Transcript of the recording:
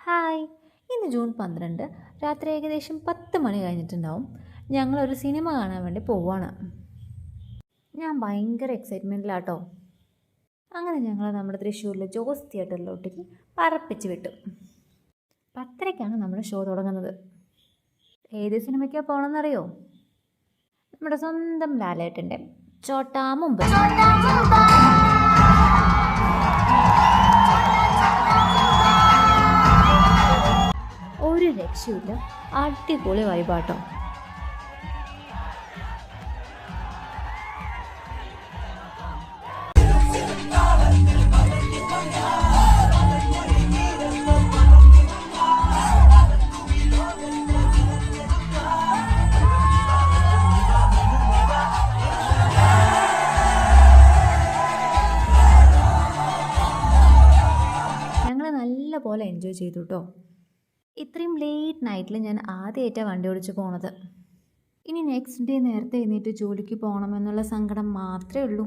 Hi, ഇന്ന് June 12 രാത്രി ഏകദേശം 10 മണി കഴിഞ്ഞിട്ടുണ്ടാവും. ഞങ്ങളൊരു സിനിമ കാണാൻ വേണ്ടി പോവാണ്. ഞാൻ ഭയങ്കര എക്സൈറ്റ്മെൻറ്റിലാട്ടോ. അങ്ങനെ ഞങ്ങൾ നമ്മുടെ തൃശ്ശൂരിലെ ജോസ് തിയേറ്ററിലോട്ടേക്ക് പറപ്പിച്ച് വിട്ടു. 10:30ക്കാണ് നമ്മുടെ ഷോ തുടങ്ങുന്നത്. ഏത് സിനിമയ്ക്കാണ് പോകണമെന്നറിയോ? നമ്മുടെ സ്വന്തം ലാലേട്ടൻ്റെ ചോട്ടാ മുംബൈ. ഒരു രക്ഷയില്ല, അടിപൊളി വൈബാട്ടോ. ഞങ്ങൾ നല്ല പോലെ എൻജോയ് ചെയ്തു കേട്ടോ. ഇത്രയും ലേറ്റ് നൈറ്റിൽ ഞാൻ ആദ്യമായിട്ടാണ് വണ്ടി ഓടിച്ച് പോണത്. ഇനി നെക്സ്റ്റ് ഡേ നേരത്തെ എഴുന്നേറ്റ് ജോലിക്ക് പോകണമെന്നുള്ള സങ്കടം മാത്രമേ ഉള്ളൂ.